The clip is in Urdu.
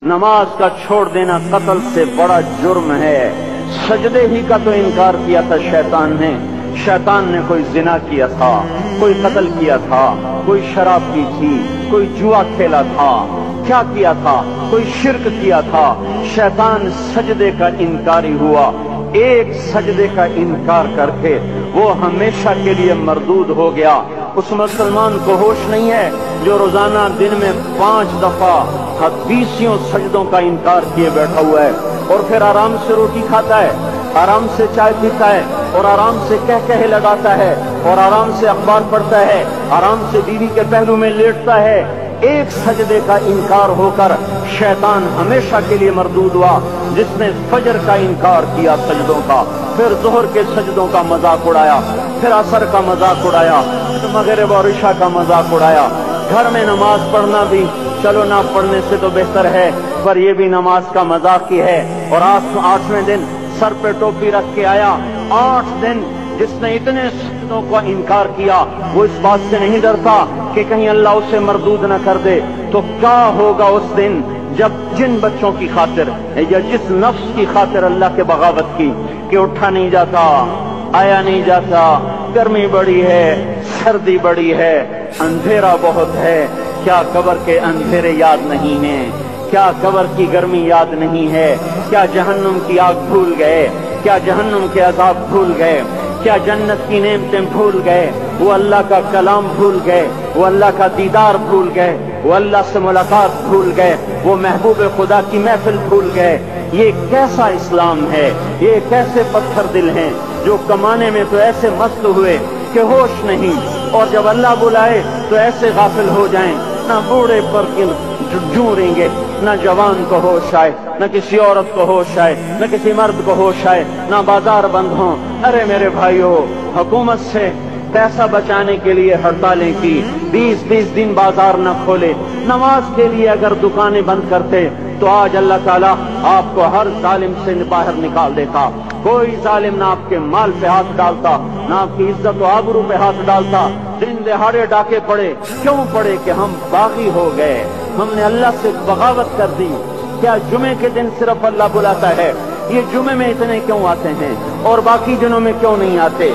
نماز کا چھوڑ دینا قتل سے بڑا جرم ہے۔ سجدے ہی کا تو انکار کیا تھا شیطان نے کوئی زنا کیا تھا، کوئی قتل کیا تھا، کوئی شراب پی تھی، کوئی جوا کھیلا تھا، کیا کیا تھا، کوئی شرک کیا تھا۔ شیطان سجدے کا انکاری ہوا، ایک سجدے کا انکار کر کے وہ ہمیشہ کے لیے مردود ہو گیا۔ اس مسلمان کو ہوش نہیں ہے جو روزانہ دن میں 5 دفعہ 20 سجدوں کا انکار کیے بیٹھا ہوا ہے، اور پھر آرام سے روٹی کھاتا ہے، آرام سے چائے پیتا ہے، اور آرام سے کہے لگاتا ہے، اور آرام سے اخبار پڑھتا ہے، آرام سے بیوی کے پہلو میں لیٹتا ہے۔ ایک سجدے کا انکار ہو کر شیطان ہمیشہ کے لیے مردود ہوا۔ جس نے فجر کا انکار کیا سجدوں کا، پھر ظہر کے سجدوں کا مذاق اڑایا، پھر عصر کا مذاق اڑایا، پھر مغرب اور عشاء کا مذاق اڑایا۔ گھر میں نماز پڑھنا بھی چلو نہ پڑھنے سے تو بہتر ہے، پر یہ بھی نماز کا مذاق ہی ہے۔ اور 8ویں دن سر پہ ٹوپی رکھ کے آیا۔ 8 دن جس نے اتنے سجدوں کا انکار کیا، وہ اس بات سے نہیں ڈرتا کہ کہیں اللہ اسے مردود نہ کر دے۔ تو کیا ہوگا اس دن جب جن بچوں کی خاطر یا جس نفس کی خاطر اللہ کے بغاوت کی کہ اٹھا نہیں جاتا، آیا نہیں جاتا، گرمی بڑی ہے، سردی بڑی ہے، اندھیرا بہت ہے، کیا قبر کے اندھیرے یاد نہیں ہیں؟ کیا قبر کی گرمی یاد نہیں ہے؟ کیا جہنم کی آگ بھول گئے؟ کیا جہنم کے عذاب بھول گئے؟ کیا جنت کی نعمتیں بھول گئے؟ وہ اللہ کا کلام بھول گئے، وہ اللہ کا دیدار بھول گئے، وہ اللہ سے ملاقات بھول گئے، وہ محبوب خدا کی محفل بھول گئے۔ یہ کیسا اسلام ہے؟ یہ کیسے پتھر دل ہیں جو کمانے میں تو ایسے مست ہوئے کہ ہوش نہیں، اور جب اللہ بلائے تو ایسے غافل ہو جائیں، نہ بوڑھے پر جھوریں گے، نہ جوان کو ہوش آئے، نہ کسی عورت کو ہوش آئے، نہ کسی مرد کو ہوش آئے، نہ بازار بند ہوں۔ ارے میرے بھائیو، حکومت سے پیسہ بچانے کے لیے ہڑتالیں کی، 20 دن بازار نہ کھولے، نماز کے لیے اگر دکانیں بند کرتے تو آج اللہ تعالیٰ آپ کو ہر ظالم سے باہر نکال دیتا۔ کوئی ظالم نہ آپ کے مال پہ ہاتھ ڈالتا، نہ آپ کی عزت و آبرو پہ ہاتھ ڈالتا۔ دن دہاڑے ڈاکے پڑے، کیوں پڑے؟ کہ ہم باغی ہو گئے، ہم نے اللہ سے بغاوت کر دی۔ کیا جمعے کے دن صرف اللہ بلاتا ہے؟ یہ جمعے میں اتنے کیوں آتے ہیں اور باقی دنوں میں کیوں نہیں آتے؟